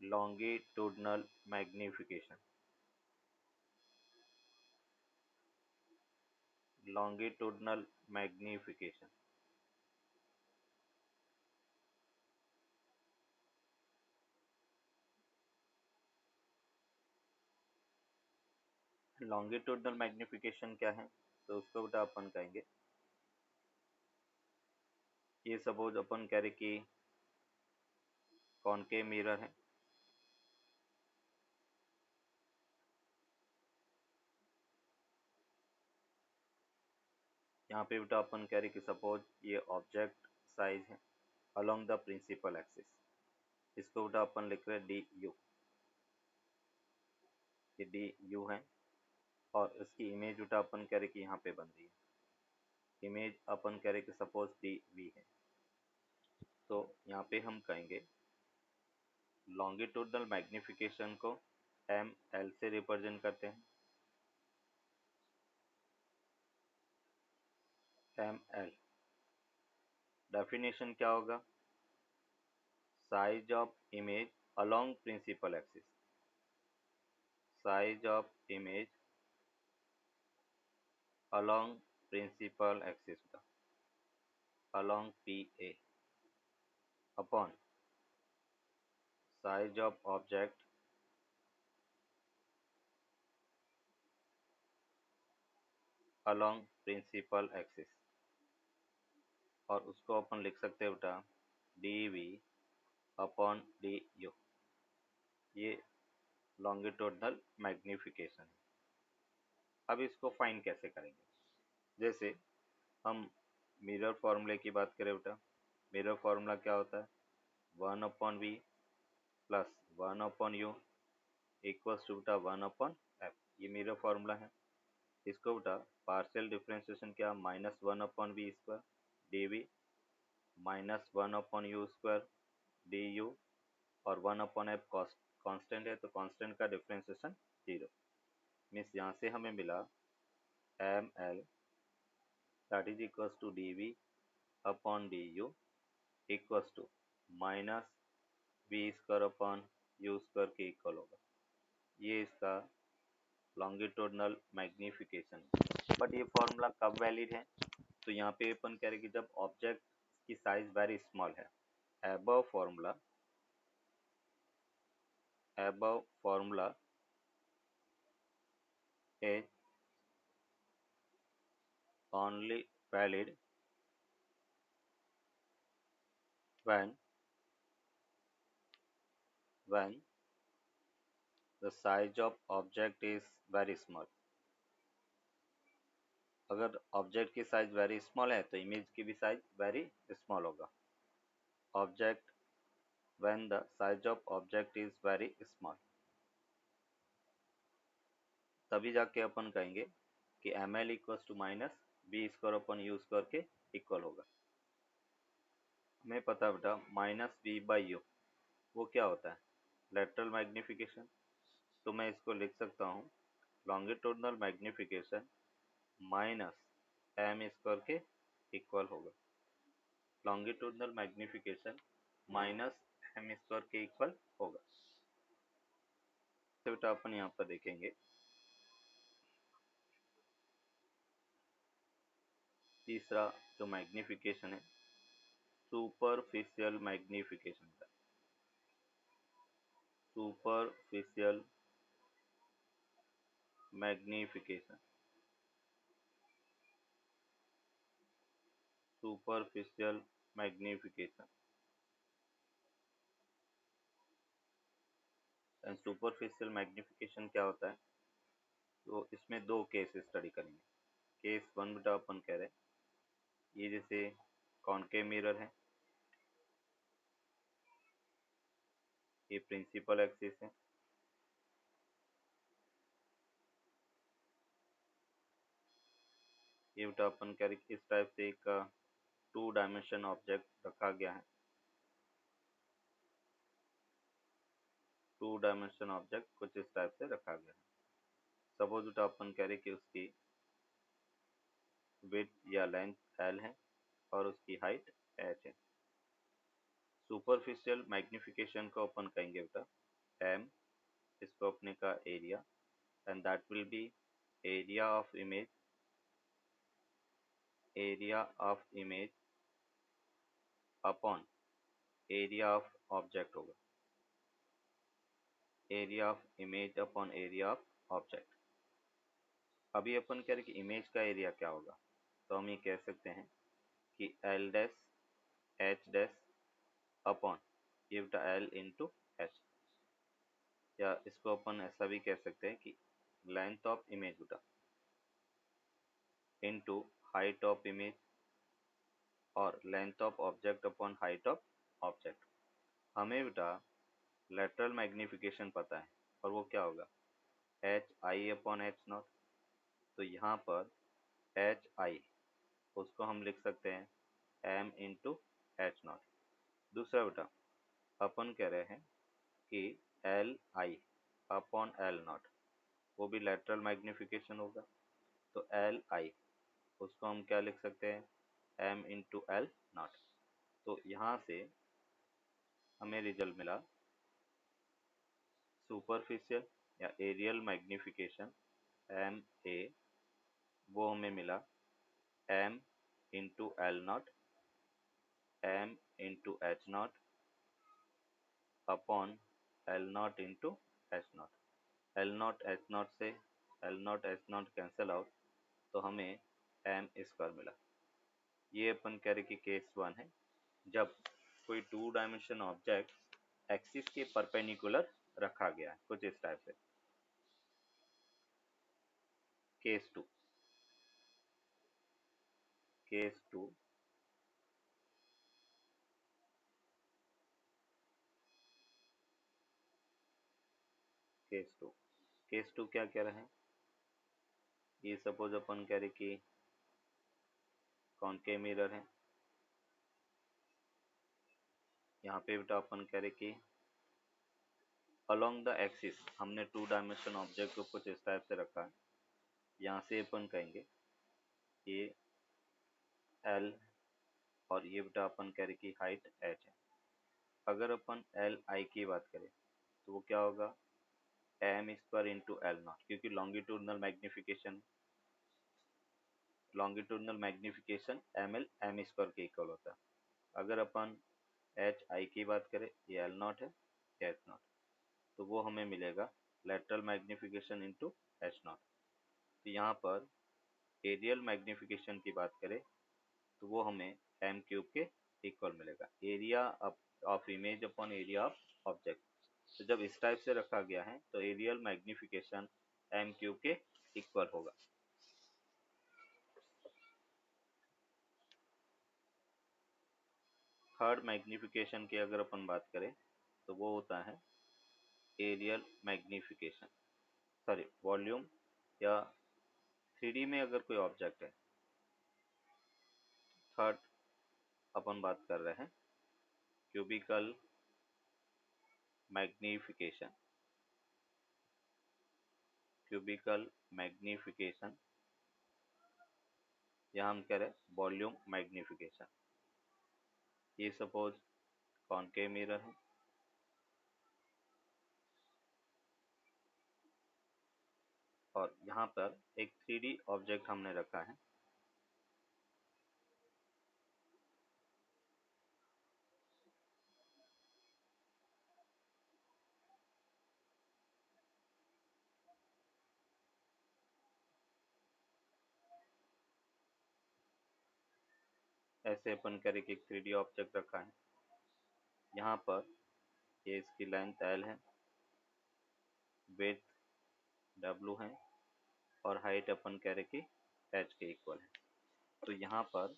longitudinal magnification, longitudinal magnification, longitudinal magnification क्या है? तो उसको बेटा अपन कहेंगे, ये सपोज अपन कह रहे कि कॉनकेव मिरर है, यहाँ पे बेटा अपन कह रहे कि सपोज ये ऑब्जेक्ट साइज है अलोंग द प्रिंसिपल एक्सिस, इसको बेटा अपन लिख रहे हैं डी यू, ये डी यू है, और इसकी इमेज बेटा अपन कह रहे कि यहाँ पे बन रही है, इमेज अपन कह रहे कि सपोज डी वी है। तो यहाँ पे हम कहेंगे लॉन्गिट्यूडनल मैग्निफिकेशन को एम एल से रिप्रेजेंट करते हैं, एम एल। डेफिनेशन क्या होगा? Size of image along principal axis, size of image along principal axis का, along P A upon size of object along principal axis, और उसको अपन लिख सकते हैं बेटा d v upon d u, ये लॉन्गिट्यूडनल मैग्निफिकेशन है। अब इसको फाइंड कैसे करेंगे? जैसे हम मिरर फॉर्मूले की बात करें बेटा, मिरर फॉर्मूला क्या होता है? 1/v plus 1/u equals to बेटा 1/f, ये मिरर फॉर्मूला है। इसको बेटा पार्शियल डिफरेंशिएशन क्या, -1/v² dv minus 1/u² du, और 1/f कांस्टेंट है, तो कांस्टेंट का डिफरेंशिएशन 0, मीन्स यहाँ से हमें मिला ml that is equals to dv upon du equals to minus v² upon u² के इक्वल होगा। ये इसका लॉन्गिट्यूडनल मैग्निफिकेशन है। बट ये फॉर्मूला कब वैलिड है? तो यहाँ पे अपन कह रहे कि जब ऑब्जेक्ट की साइज वेरी स्मॉल है। above formula is only valid when the size of object is very small। अगर ऑब्जेक्ट की साइज वेरी स्मॉल है तो इमेज की भी साइज वेरी स्मॉल होगा। Object when the size of object is very small, तभी जाके अपन कहेंगे कि ml equals to minus v² upon u² के इक्वल होगा। हमें पता बेटा माइनस v/u वो क्या होता है? Lateral magnification. तो मैं इसको लिख सकता हूँ लॉन्गिट्यूडनल मैग्निफिकेशन माइनस m² के इक्वल होगा। लॉन्गिट्यूडनल मैग्निफिकेशन माइनस m² के इक्वल होगा। तो बेटा अपन यहाँ पर देखेंगे तीसरा जो मैग्निफिकेशन है सुपरफिशियल मैग्निफिकेशन का, superficial magnification, superficial magnification. And superficial magnification क्या होता है? तो इसमें दो केस स्टडी करेंगे। केस वन बेटा अपन कह रहे हैं ये जैसे कॉनकेव मिरर है, ये प्रिंसिपल एक्सिस है, ये बेटा अपन कह रहे इस टाइप से एक 2 डायमेंशन ऑब्जेक्ट रखा गया है, 2 डायमेंशन ऑब्जेक्ट कुछ इस टाइप से रखा गया है। सपोज बेटा अपन कह रहे कि उसकी विड्थ या लेंथ l है और उसकी हाइट h है। सुपरफिशियल मैग्निफिकेशन को अपन कहेंगे बेटा एम, इसको अपने का area, and that will be area of image, area of image upon area of object होगा, area of image upon area of object. अभी अपन कह रहे कि इमेज का एरिया क्या होगा, तो हम ये कह सकते हैं कि L dash H dash upon ये बेटा एल इंटू एच, या इसको अपन ऐसा भी कह सकते हैं कि लेंथ ऑफ इमेज बेटा इंटू हाइट ऑफ इमेज और length of object upon height of object. हमें बेटा लेटरल मैग्निफिकेशन पता है और वो क्या होगा H I upon H not, तो यहाँ पर एच आई उसको हम लिख सकते हैं एम इंटू एच नॉट। दूसरा बेटा अपन कह रहे हैं कि L I upon L not, वो भी लेटरल मैग्निफिकेशन होगा, तो एल आई उसको हम क्या लिख सकते हैं एम इंटू एल नॉट। तो यहाँ से हमें रिजल्ट मिला सुपरफिशियल या एरियल मैग्निफिकेशन एम ए, वो हमें मिला M into L naught, M into H naught upon L naught into H naught. L naught H naught से L naught H naught cancel out, तो हमें एम स्क्वायर मिला। ये अपन कह रहे कि केस वन है जब कोई टू डायमेंशन ऑब्जेक्ट एक्सिस के परपेंडिकुलर रखा गया है कुछ इस टाइप से। Case two, case two case two case two क्या कह रहे हैं, ये सपोज अपन कह रहे कि कॉनकेव मिरर है, यहाँ पे बेटा अपन कह रहे कि अलोंग द एक्सिस हमने टू डायमेंशन ऑब्जेक्ट को कुछ इस टाइप से रखा है। यहाँ से अपन कहेंगे ये एल और ये बेटा अपन कह रहे कि हाइट एच है। अगर अपन एल आई की बात करें तो वो क्या होगा M square into L naught, क्योंकि longitudinal magnification M L M square के इक्वल होता है। अगर अपन एच आई की बात करें ये एल नॉट है एच नॉट, तो वो हमें मिलेगा lateral magnification into H not. तो यहाँ पर एरियल मैग्निफिकेशन की बात करें तो वो हमें एम क्यूब के इक्वल मिलेगा, area of image upon area of object. तो जब इस टाइप से रखा गया है तो एरियल मैग्निफिकेशन एम क्यूब के इक्वल होगा। थर्ड मैग्निफिकेशन की अगर अपन बात करें तो वो होता है एरियल मैग्निफिकेशन, सॉरी वॉल्यूम या थ्री में अगर कोई ऑब्जेक्ट है। थर्ड अपन बात कर रहे हैं क्यूबिकल मैग्निफिकेशन, क्यूबिकल मैग्निफिकेशन या हम कह रहे हैं वॉल्यूम मैग्निफिकेशन। ये सपोज कॉनकेव मिरर है, और यहाँ पर एक 3D ऑब्जेक्ट हमने रखा है। ऐसे अपन करें कि एक 3D ऑब्जेक्ट रखा है, यहाँ पर ये इसकी लेंथ एल है, विड्थ डब्लू है और हाइट अपन कह रहे कि एच के इक्वल है। तो यहाँ पर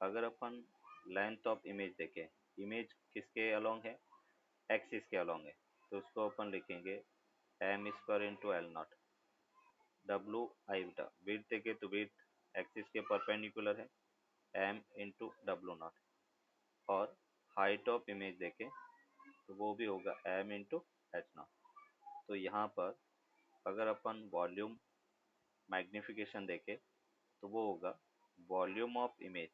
अगर अपन लेंथ ऑफ इमेज देखें, इमेज किसके अलोंग है एक्सिस के अलोंग है, तो उसको अपन लिखेंगे M square into L naught. W I बेटा विड्थ देखे तो विड्थ एक्सिस के परपेंडिकुलर है एम इंटू डब्लू नॉट, और हाइट ऑफ इमेज देखें तो वो भी होगा एम इंटू एच नॉट। तो यहाँ पर अगर अपन वॉल्यूम मैग्निफिकेशन देखें तो वो होगा volume of image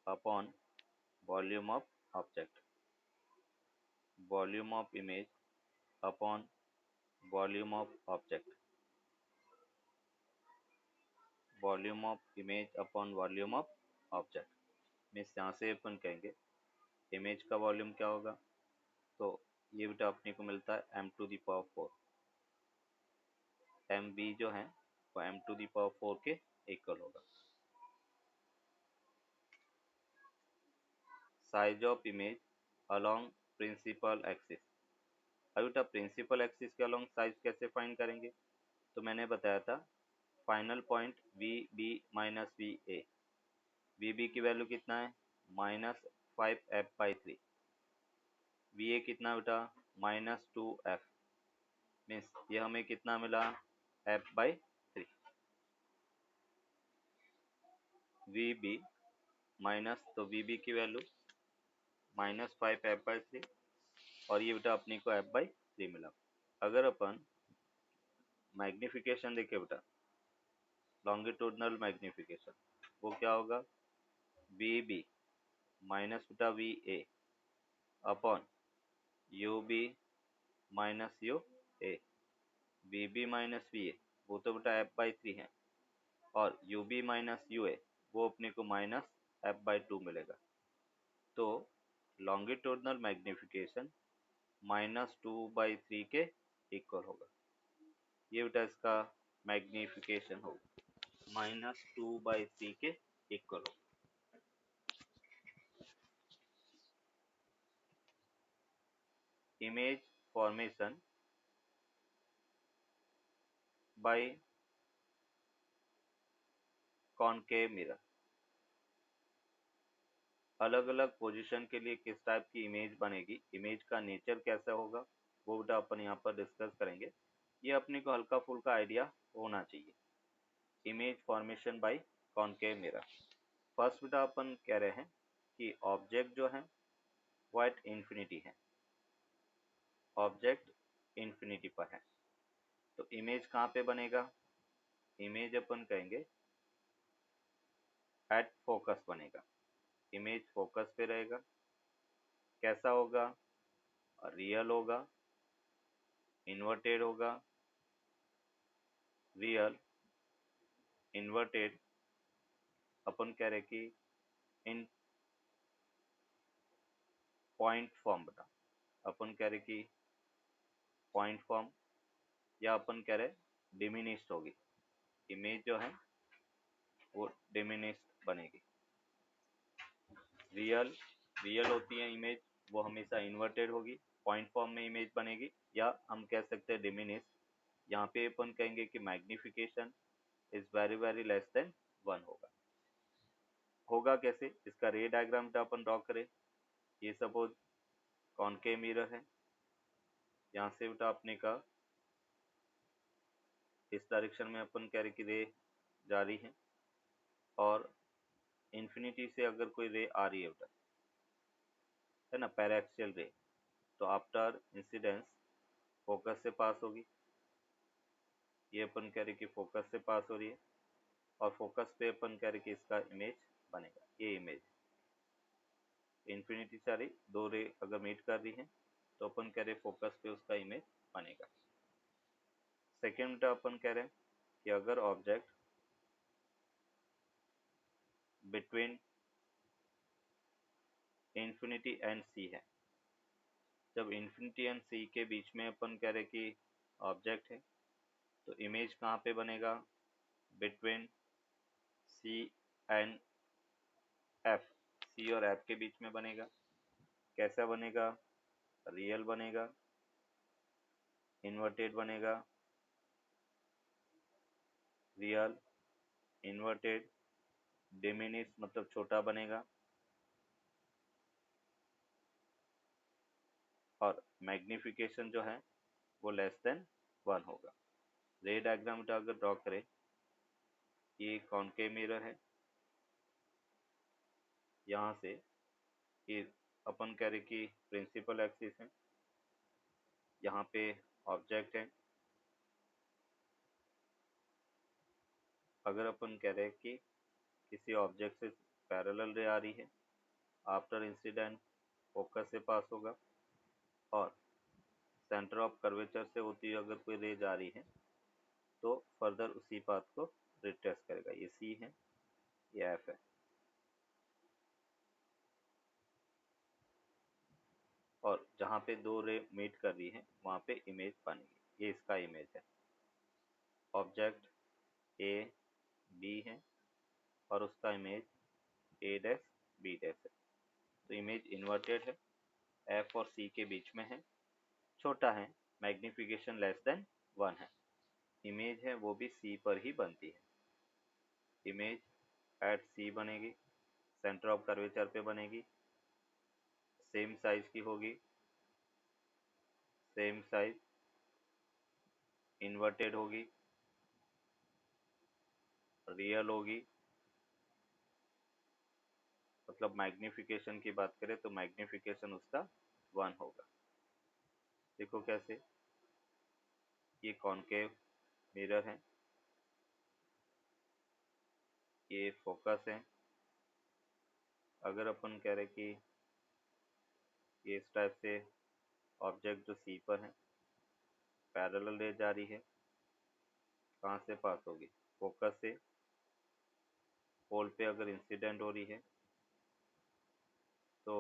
upon volume of object. Volume of image upon volume of object, volume of image upon volume of object. Means यहाँ से अपन कहेंगे इमेज का वॉल्यूम क्या होगा, तो ये बेटा अपने को मिलता है m⁴, एम बी जो है वो m⁴ के इक्वल होगा। Size of image along principal axis. अब बेटा प्रिंसिपल एक्सिस के अलोंग साइज कैसे फाइंड करेंगे, तो मैंने बताया था final point V B minus V A, V B की वैल्यू कितना है -5f/3, वी ए कितना बेटा -2f, मीन्स ये हमें कितना मिला f/3, वी बी माइनस, तो वी बी की वैल्यू -5f/3 और ये बेटा अपने को f/3 मिला। अगर अपन मैग्निफिकेशन देखे बेटा, लॉन्गिट्यूडनल मैग्निफिकेशन, वो क्या होगा वी बी माइनस बेटा V A upon U B minus U A, V B minus V A वो तो बेटा f/3 है, और U B minus U A वो अपने को -f/2 मिलेगा। तो लॉन्गिट्यूडनल मैग्निफिकेशन -2/3 के इक्वल होगा। ये बेटा इसका मैग्निफिकेशन होगा -2/3 के इक्वल होगा। Image formation by concave mirror, अलग अलग पोजीशन के लिए किस टाइप की इमेज बनेगी, इमेज का नेचर कैसा होगा, वो बेटा अपन यहाँ पर डिस्कस करेंगे। ये अपने को हल्का फुल्का आइडिया होना चाहिए। Image formation by concave mirror. First बेटा अपन कह रहे हैं कि ऑब्जेक्ट जो है वो एट इन्फिनिटी है, ऑब्जेक्ट इन्फिनिटी पर है, तो इमेज कहाँ पे बनेगा, इमेज अपन कहेंगे एट फोकस बनेगा, इमेज फोकस पे रहेगा। कैसा होगा, रियल होगा, इन्वर्टेड होगा, रियल इन्वर्टेड, अपन कह रहे कि इन पॉइंट फॉर्म बता, अपन कह रहे कि पॉइंट फॉर्म, या अपन कह रहे डिमिनिश्ड होगी, इमेज जो है वो डिमिनिश्ड बनेगी। रियल रियल होती है इमेज, वो हमेशा इन्वर्टेड होगी, पॉइंट फॉर्म में इमेज बनेगी, या हम कह सकते हैं डिमिनिश्ड। यहाँ पे अपन कहेंगे कि magnification is very very less than 1 होगा। होगा कैसे, इसका रे डायग्राम तो अपन ड्रॉ करें। ये सपोज कॉनकेव मिरर है, यहाँ से बेटा अपने का इस डायरेक्शन में अपन कह रहे कि रे जा रही है, और इन्फिनिटी से अगर कोई रे आ रही है बेटा, है ना, पैराक्सियल रे, तो आफ्टर इंसिडेंस फोकस से पास होगी, ये अपन कह रहे कि फोकस से पास हो रही है, और फोकस पे अपन कह रहे कि इसका इमेज बनेगा। ये इमेज इन्फिनिटी से आ रही, दो रे अगर मीट कर रही है तो अपन कह रहे फोकस पे उसका इमेज बनेगा। सेकेंड अपन कह रहे हैं कि अगर ऑब्जेक्ट बिटवीन इन्फिनिटी एंड सी है, जब इन्फिनिटी एंड सी के बीच में अपन कह रहे कि ऑब्जेक्ट है, तो इमेज कहाँ पे बनेगा, बिटवीन सी एंड एफ, सी और एफ के बीच में बनेगा। कैसा बनेगा, रियल बनेगा, इन्वर्टेड बनेगा, रियल इन्वर्टेड, डिमिनिश मतलब छोटा बनेगा, और मैग्निफिकेशन जो है वो लेस देन 1 होगा। रे डायग्राम अगर ड्रॉ करें, ये कॉनकेव मिरर है, यहाँ से ये अपन कह रहे कि प्रिंसिपल एक्सिस है, यहाँ पे ऑब्जेक्ट है। अगर अपन कह रहे हैं कि किसी ऑब्जेक्ट से पैरेलल रे आ रही है, आफ्टर इंसिडेंट फोकस से पास होगा, और सेंटर ऑफ कर्वेचर से होती हुई अगर कोई रे जा रही है तो फर्दर उसी पाथ को रिट्रेस करेगा। ये सी है, ये एफ है, और जहाँ पे दो रे मीट कर रही है वहाँ पे इमेज बनेगी। ये इसका इमेज है। ऑब्जेक्ट ए बी है और उसका image A dash B dash है। तो इमेज इन्वर्टेड है, एफ और सी के बीच में है, छोटा है, मैग्निफिकेशन लेस देन 1 है। इमेज है वो भी सी पर ही बनती है। इमेज एट सी बनेगी, सेंटर ऑफ कर्वेचर पे बनेगी, सेम साइज की होगी, सेम साइज, इन्वर्टेड होगी, रियल होगी। मतलब मैग्निफिकेशन की बात करें तो मैग्निफिकेशन उसका 1 होगा। देखो कैसे, ये कॉनकेव मिरर है, ये फोकस है। अगर अपन कह रहे कि ये इस टाइप से ऑब्जेक्ट जो सी पर है, पैरेलल रे जा रही है, कहाँ से पास होगी? फोकस से। पोल पे अगर इंसिडेंट हो रही है तो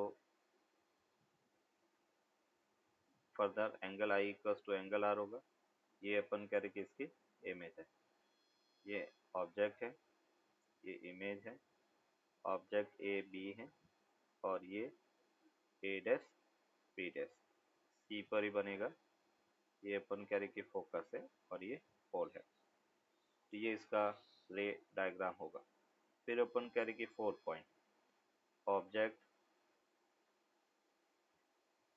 further angle I equals to angle R होगा। ये अपन कह रहे कि इसकी इमेज है। ये ऑब्जेक्ट है, ये इमेज है। ऑब्जेक्ट ए बी है और ये ए डैश बी डैश सी पर ही बनेगा। ये अपन कह रहे कि फोकस है और ये पोल है। तो ये इसका रे डायग्राम होगा। फिर अपन कह रहे कि 4 point object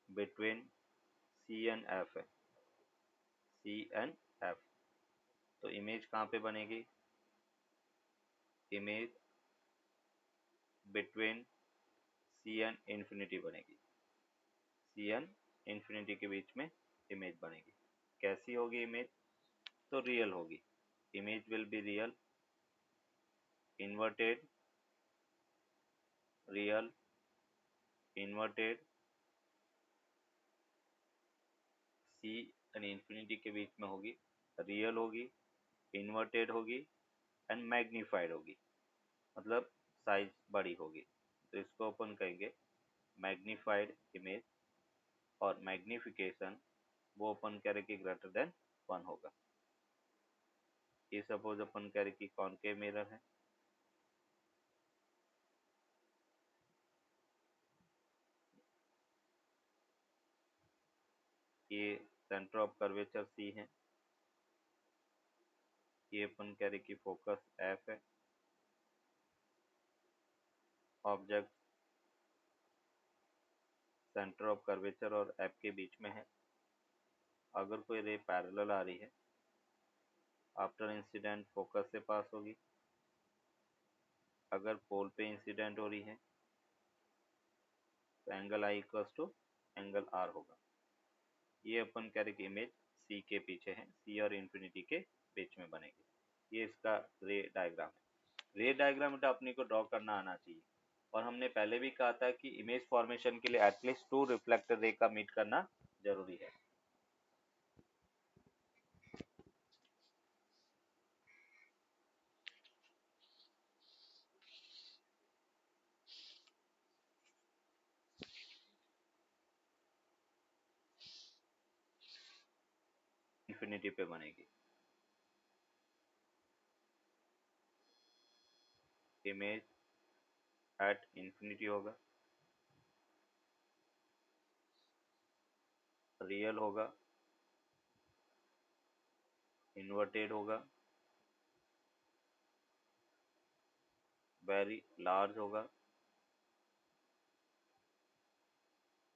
between C and F है, सी एंड एफ। तो इमेज कहाँ पे बनेगी? Image between C and infinity बनेगी। सी एंड इन्फिनिटी के बीच में इमेज बनेगी। कैसी होगी इमेज? तो रियल होगी। Image will be real, inverted, real, inverted, C and infinity के बीच में होगी, रियल होगी, इन्वर्टेड होगी एंड मैग्नीफाइड होगी। मतलब साइज बड़ी होगी। तो इसको अपन कहेंगे मैग्नीफाइड इमेज। और मैग्निफिकेशन वो अपन कह रहे कि ग्रेटर देन 1 होगा। ये सपोज अपन कह रहे कि कॉनकेव मिरर है, ये सेंटर ऑफ कर्वेचर सी है, ये अपन कह रहे कि फोकस एफ है, ऑब्जेक्ट सेंटर ऑफ कर्वेचर और एफ के बीच में है। अगर कोई रे पैरेलल आ रही है, आफ्टर इंसिडेंट फोकस से पास होगी। अगर पोल पे इंसिडेंट हो रही है तो angle I equals to angle R होगा। ये अपन कह रहे कि इमेज सी के पीछे है, सी और इन्फिनिटी के बीच में बनेगी। ये इसका रे डायग्राम है। रे डायग्राम बेटा अपने को ड्रॉ करना आना चाहिए। और हमने पहले भी कहा था कि इमेज फॉर्मेशन के लिए एटलीस्ट 2 रिफ्लेक्टर रे का मीट करना जरूरी है। इन्फिनिटी पे बनेगी। इमेज एट इन्फिनिटी होगा, रियल होगा, इन्वर्टेड होगा, वेरी लार्ज होगा।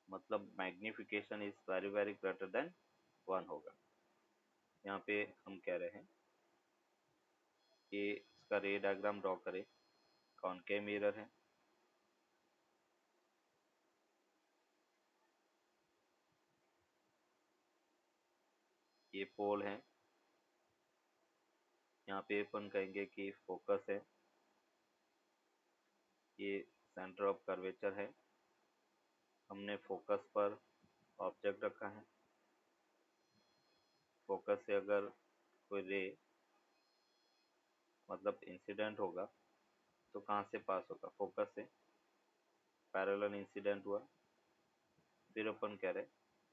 मतलब magnification is very very greater than 1 होगा। यहाँ पे हम कह रहे हैं कि इसका रे डायग्राम ड्रॉ करें। कॉनकेव मिरर है, ये पोल है, यहाँ पे अपन कहेंगे कि फोकस है, ये सेंटर ऑफ कर्वेचर है। हमने फोकस पर ऑब्जेक्ट रखा है, फोकस से अगर कोई रे मतलब इंसिडेंट होगा तो कहाँ से पास होगा, फोकस से, पैरेलल इंसिडेंट हुआ, फिर अपन कह रहे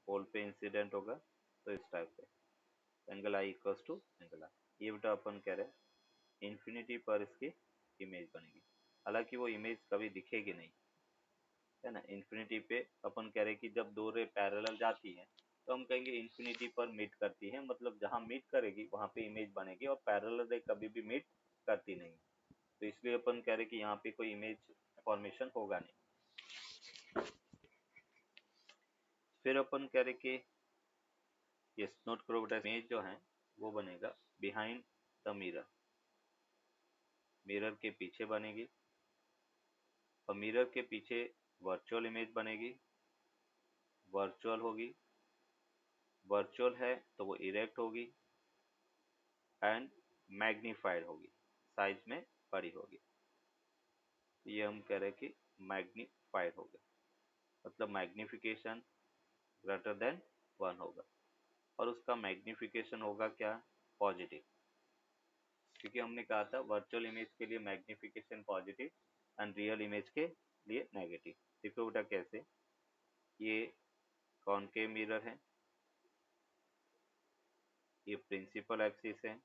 पोल पे इंसिडेंट होगा तो इस टाइप से angle I equals to angle I. ये बेटा अपन कह रहे इन्फिनिटी पर इसकी इमेज बनेगी, हालांकि वो इमेज कभी दिखेगी नहीं, है ना। इन्फिनिटी पे अपन कह रहे कि जब दो रे पैरेलल जाती हैं तो हम कहेंगे इन्फिनिटी पर मीट करती है, मतलब जहाँ मीट करेगी वहाँ पे इमेज बनेगी, और पैरेलल रे कभी भी मीट करती नहीं, तो इसलिए अपन कह रहे कि यहाँ पे कोई इमेज फॉर्मेशन होगा नहीं। फिर अपन कह रहे कि ये नोट करो बेटा, इमेज जो है वो बनेगा बिहाइंड द मिरर, मिरर के पीछे बनेगी, और मिरर के पीछे वर्चुअल इमेज बनेगी, वर्चुअल होगी, वर्चुअल है तो वो इरेक्ट होगी एंड मैग्नीफाइड होगी, साइज में बड़ी होगी। ये हम कह रहे हैं कि मैग्नीफाइड होगा, मतलब मैग्निफिकेशन ग्रेटर देन 1 होगा, और उसका मैग्निफिकेशन होगा क्या, पॉजिटिव, क्योंकि हमने कहा था वर्चुअल इमेज के लिए magnification positive and real image के लिए नेगेटिव। देखो बेटा कैसे, ये कॉनकेव मिरर है, ये प्रिंसिपल एक्सिस है,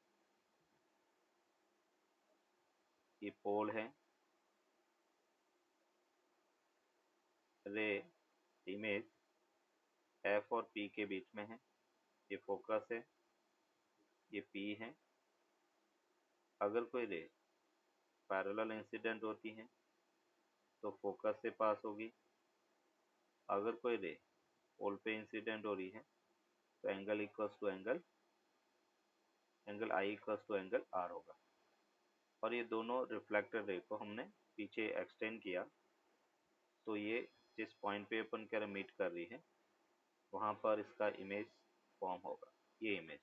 ये पोल है, रे इमेज एफ और पी के बीच में है, ये फोकस है, ये पी है। अगर कोई रे पैरेलल इंसिडेंट होती है तो फोकस से पास होगी, अगर कोई रे पोल पे इंसिडेंट हो रही है तो angle equals to angle, angle I equals to angle R होगा। और ये दोनों रिफ्लेक्टेड रे को हमने पीछे एक्सटेंड किया, तो ये जिस पॉइंट पे अपन कह रहे मीट कर रही है वहाँ पर इसका इमेज फॉर्म होगा, ये इमेज।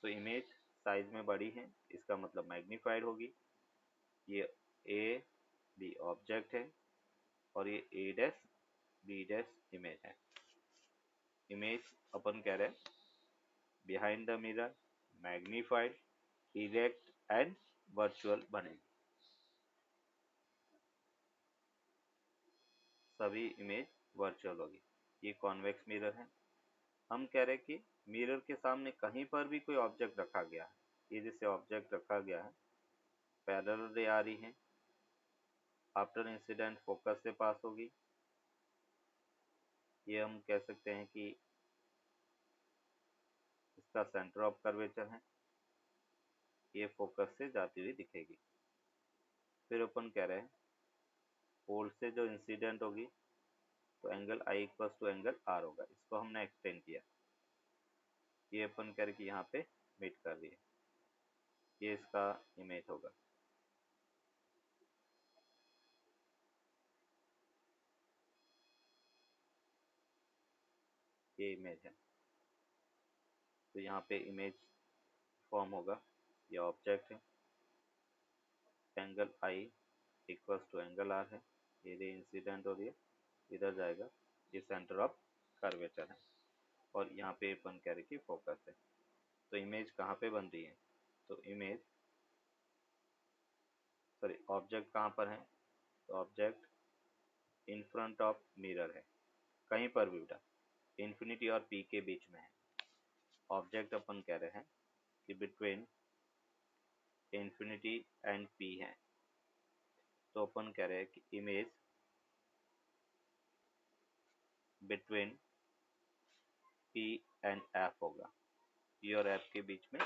तो इमेज साइज में बड़ी है, इसका मतलब मैग्नीफाइड होगी। ये ए बी ऑब्जेक्ट है और ये ए डैश बी डैश इमेज है। इमेज अपन कह रहे हैं behind the mirror, magnified, erect and virtual बनेगी, सभी इमेज वर्चुअल होगी। ये कॉन्वेक्स मिरर है। हम कह रहे हैं कि मिरर के सामने कहीं पर भी कोई ऑब्जेक्ट रखा गया है, ये जैसे ऑब्जेक्ट रखा गया है, पैरेलल रे आ रही है, आफ्टर इंसिडेंट फोकस से पास होगी, ये हम कह सकते हैं कि इसका सेंटर ऑफ कर्वेचर है, ये फोकस से जाती हुई दिखेगी। फिर अपन कह रहे हैं पोल से जो इंसिडेंट होगी तो angle I equals to angle R होगा, इसको हमने एक्सटेंड किया, ये अपन कह रहे कि यहाँ पे मीट कर रही है, ये इसका इमेज होगा। ये इमेज है, तो यहाँ पे इमेज फॉर्म होगा, ये ऑब्जेक्ट है, angle I equals to angle R है, ये रे इंसिडेंट हो रही है, इधर जाएगा, ये सेंटर ऑफ कर्वेचर है, और यहाँ पे अपन कह रहे कि फोकस है। तो इमेज कहाँ पे बन रही है, तो इमेज सॉरी ऑब्जेक्ट कहाँ पर है, तो object in front of mirror है, कहीं पर भी बेटा, इन्फिनिटी और पी के बीच में है। ऑब्जेक्ट अपन कह रहे हैं कि बिटवीन इन्फिनिटी एंड पी है, तो अपन कह रहे हैं कि image between P and F होगा, पी और एफ के बीच में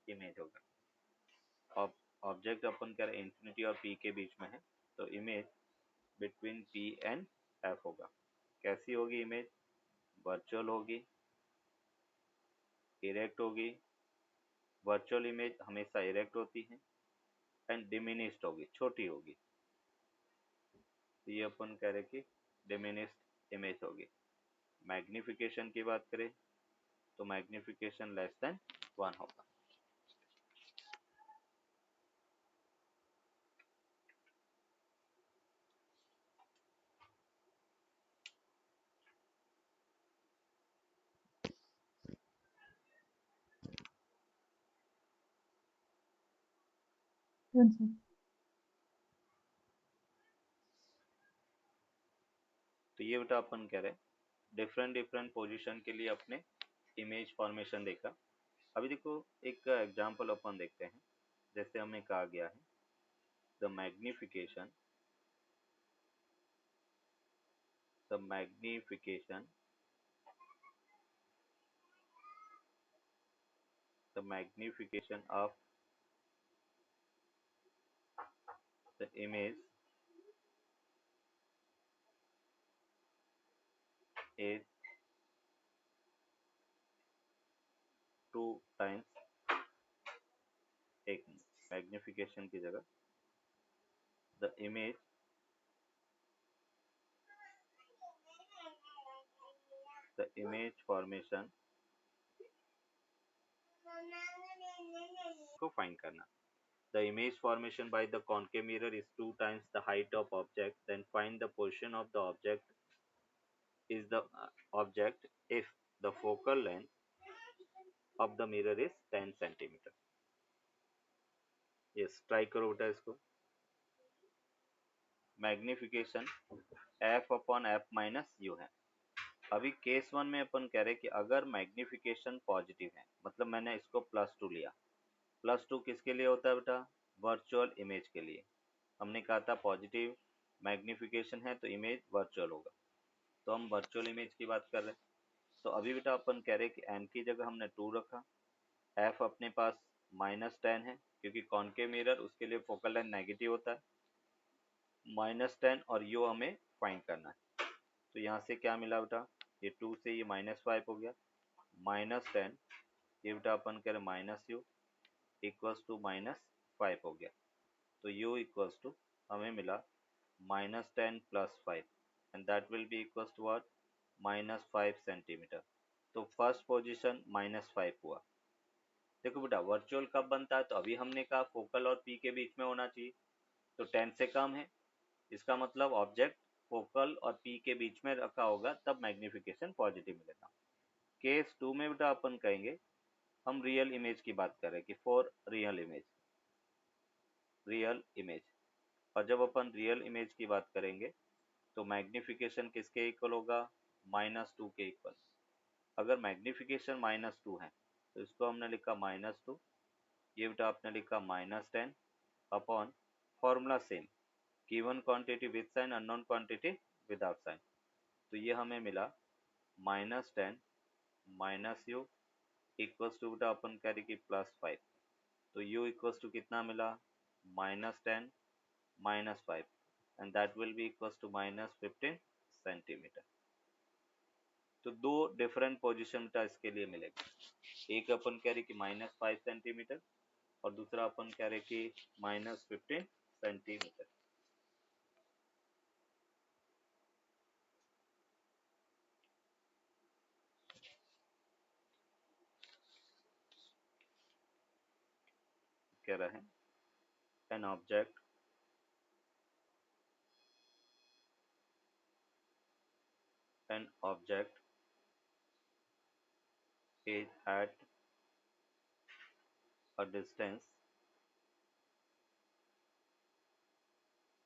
इमेज होगा। ऑब्जेक्ट अपन कह रहे हैं इन्फिनिटी और पी के बीच में है, तो image between P and F होगा। कैसी होगी इमेज, वर्चुअल होगी, इरेक्ट होगी, वर्चुअल इमेज हमेशा इरेक्ट होती है, एंड डिमिनिश्ड होगी, छोटी होगी, तो ये अपन कह रहे कि डिमिनिश्ड इमेज होगी। मैग्निफिकेशन की बात करें तो मैग्निफिकेशन लेस देन 1 होगा। आंसर। तो ये बेटा अपन कह रहे हैं डिफरेंट डिफरेंट पोजीशन के लिए अपने इमेज फॉर्मेशन देखा। अभी देखो एक एग्जांपल अपन देखते हैं। जैसे हमें कहा गया है the magnification the magnification the magnification of the image is 2 times। एक मैग्निफिकेशन की जगह द इमेज फॉर्मेशन को फाइंड करना। The image formation by the concave mirror is 2 times the height of object. Then find the position of the object if the focal length of the mirror is 10 centimeter. Yes, try करो बेटा इसको। Magnification f upon f minus you है। अभी case one में अपन कह रहे हैं कि अगर मैग्निफिकेशन पॉजिटिव है, मतलब मैंने इसको +2 लिया। +2 किसके लिए होता है बेटा? वर्चुअल इमेज के लिए। हमने कहा था पॉजिटिव मैग्निफिकेशन है तो इमेज वर्चुअल होगा, तो हम वर्चुअल इमेज की बात कर रहे हैं। तो अभी बेटा अपन कह रहे हैं कि एन की जगह हमने 2 रखा, एफ अपने पास -10 है क्योंकि कॉनकेव मिरर उसके लिए फोकल लेंथ नेगेटिव होता है, -10 और यू हमें फाइंड करना है। तो यहाँ से क्या मिला बेटा? ये 2 से ये -5 हो गया, -10 ये बेटा अपन कह रहे माइनस यू इक्वल्स टू -5 हो गया। तो u इक्वल्स टू हमें मिला -10 + 5 and that will be equals to what? -5 centimetre. तो फर्स्ट पोजीशन -5 हुआ। देखो बेटा वर्चुअल कब बनता है? तो अभी हमने कहा फोकल और पी के बीच में होना चाहिए, तो 10 से कम है, इसका मतलब ऑब्जेक्ट फोकल और पी के बीच में रखा होगा, तब मैग्निफिकेशन पॉजिटिव मिलेगा। केस 2 में बेटा अपन कहेंगे हम रियल इमेज की बात कर रहे हैं कि फॉर रियल इमेज। और जब अपन रियल इमेज की बात करेंगे तो मैग्निफिकेशन किसके इक्वल होगा? -2 के इक्वल। अगर मैग्निफिकेशन -2 है तो इसको हमने लिखा -2, ये बेटा आपने लिखा -10 upon formula same, given quantity with sign unknown quantity without sign. तो ये हमें मिला -10 माइनस यू इक्वल्स टू बेटा अपन कह रहे कि +5। तो u इक्वल्स टू कितना मिला? -10 -5 and that will be equals to -15 centimetre. तो दो डिफरेंट पोजीशन बेटा इसके लिए मिलेगा। एक अपन कह रहे कि -5 सेंटीमीटर और दूसरा अपन कह रहे कि -15 सेंटीमीटर। कह रहा है an object is a distance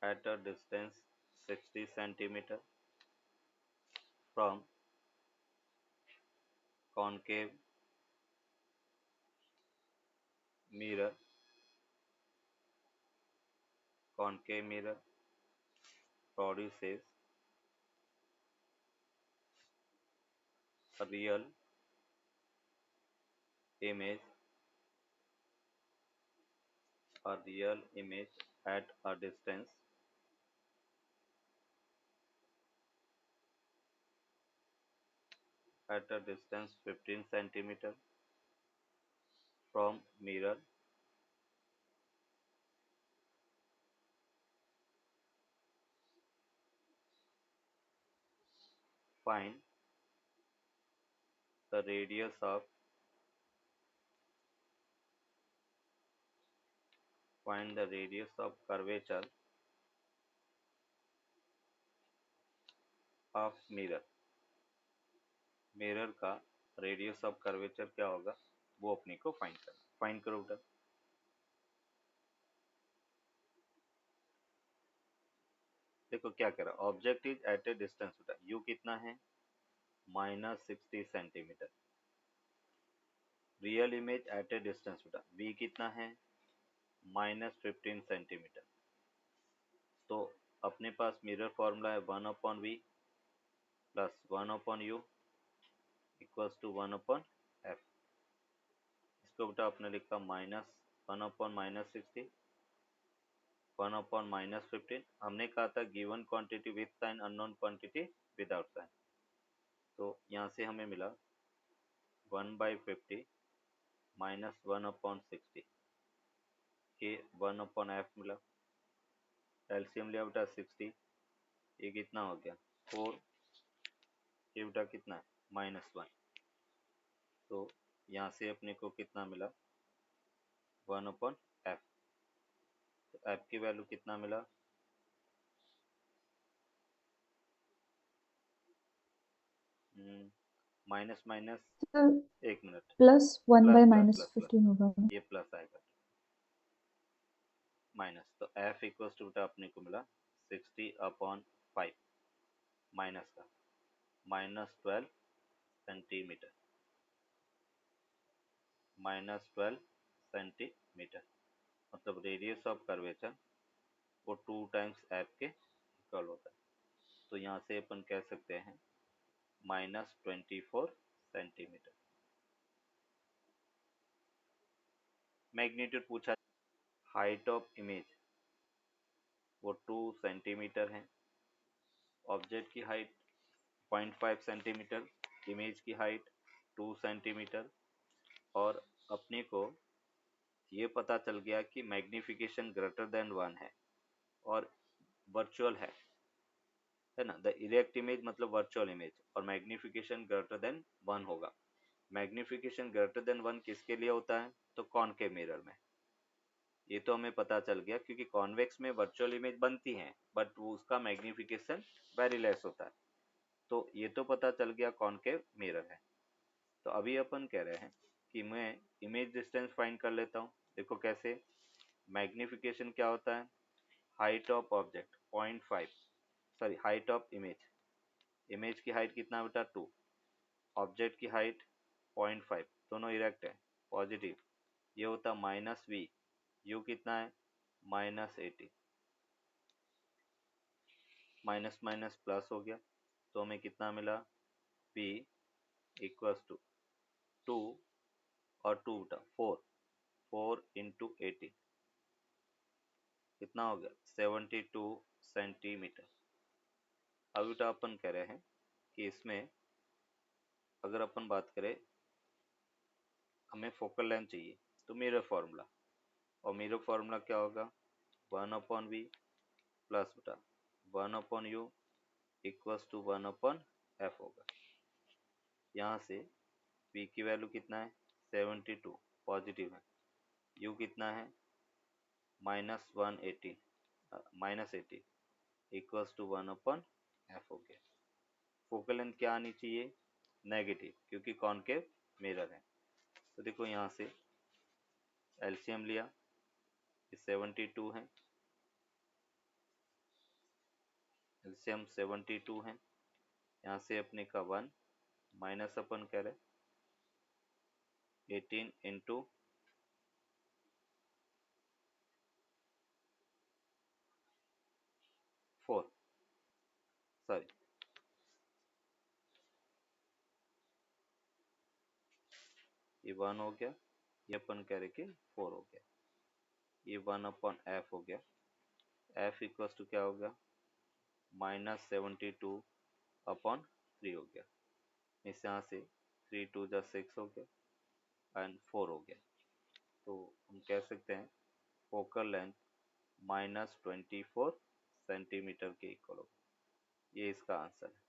at a distance 60 centimeter from concave mirror produces a image real image at a distance 15 centimeter from mirror. Find the radius of curvature of mirror। Mirror का radius of curvature क्या होगा वो अपने को find करना। Find करो बेटा। देखो क्या कह रहा है, object is at a distance बेटा, यू कितना है -60 centimetre, real image at a distance बेटा वी कितना है -15 सेंटीमीटर। तो अपने पास मिरर फॉर्मूला है 1/v plus 1/u equals to 1/f। इसको बेटा आपने लिखा -1/-60 1/-15। हमने कहा था given quantity with sign unknown quantity without sign, तो यहाँ से हमें मिला 1/50 -1/60 के 1/f मिला। एलसीएम लिया बेटा 60, ये कितना हो गया 4, ये बेटा कितना है -1, तो यहाँ से अपने को कितना मिला 1/f। तो f की वैल्यू कितना मिला माइनस माइनस, एक minute, plus 1 plus by plus minus plus plus 15 होगा ना? ये प्लस आएगा माइनस, तो f इक्वल्स टू बेटा अपने को मिला 60/5 माइनस का -12 सेंटीमीटर, -12 सेंटीमीटर, मतलब रेडियस ऑफ कर्वेचर वो 2 टाइम्स f के इक्वल होता है। तो यहाँ से अपन कह सकते हैं -24 सेंटीमीटर। मैग्नीट्यूड पूछा, हाइट ऑफ इमेज वो 2 सेंटीमीटर है, ऑब्जेक्ट की हाइट 0.5 सेंटीमीटर, इमेज की हाइट 2 सेंटीमीटर, और अपने को ये पता चल गया कि मैग्निफिकेशन ग्रेटर देन 1 है और वर्चुअल है ना। द इरेक्ट इमेज मतलब वर्चुअल इमेज, और मैग्निफिकेशन ग्रेटर देन 1 होगा। मैग्निफिकेशन ग्रेटर देन 1 किसके लिए होता है, तो कॉनकेव मिरर में। ये तो हमें पता चल गया क्योंकि कॉन्वेक्स में वर्चुअल इमेज बनती हैं बट वो उसका मैग्निफिकेशन वेरी लेस होता है, तो ये तो पता चल गया कॉनकेव मिरर है। तो अभी अपन कह रहे हैं कि मैं इमेज डिस्टेंस फाइंड कर लेता हूँ। देखो कैसे, मैग्निफिकेशन क्या होता है, height of object 0.5, sorry height of image, image की हाइट कितना बेटा 2, ऑब्जेक्ट की हाइट 0.5, दोनों इरेक्ट है पॉजिटिव, ये होता -v, u कितना है -80, माइनस माइनस प्लस हो गया, तो हमें कितना मिला p इक्वल्स टू 2 और 2 बेटा 4, 4 इंटू 80 कितना हो गया 72 सेंटीमीटर। अब बेटा अपन कह रहे हैं कि इसमें अगर अपन बात करें, हमें फोकल लेंथ चाहिए, तो मिरर फार्मूला, और मिरर फार्मूला क्या होगा 1/v प्लस बेटा 1/u इक्वल्स टू 1/f होगा। यहाँ से v की वैल्यू कितना है 72 पॉजिटिव है, u कितना है -180 -80 इक्वल्स टू 1/f हो गया। फोकल लेंथ क्या आनी चाहिए नेगेटिव, क्योंकि कॉनकेव मिरर है। तो देखो यहाँ से एलसीएम लिया, 72 है, एलसीएम 72 है, यहाँ से अपने का 1 माइनस अपन कह रहे 18 इंटू 4, सॉरी ये 1 हो गया, ये अपन कह रहे कि 4 हो गया, ये 1/f हो गया। f इक्वल्स टू क्या हो गया -72/3 हो गया। इस यहाँ से 3 2 जा 6 हो गया एंड 4 हो गया, तो हम कह सकते हैं फोकल लेंथ -24 सेंटीमीटर के इक्वल होगा। ये इसका आंसर है।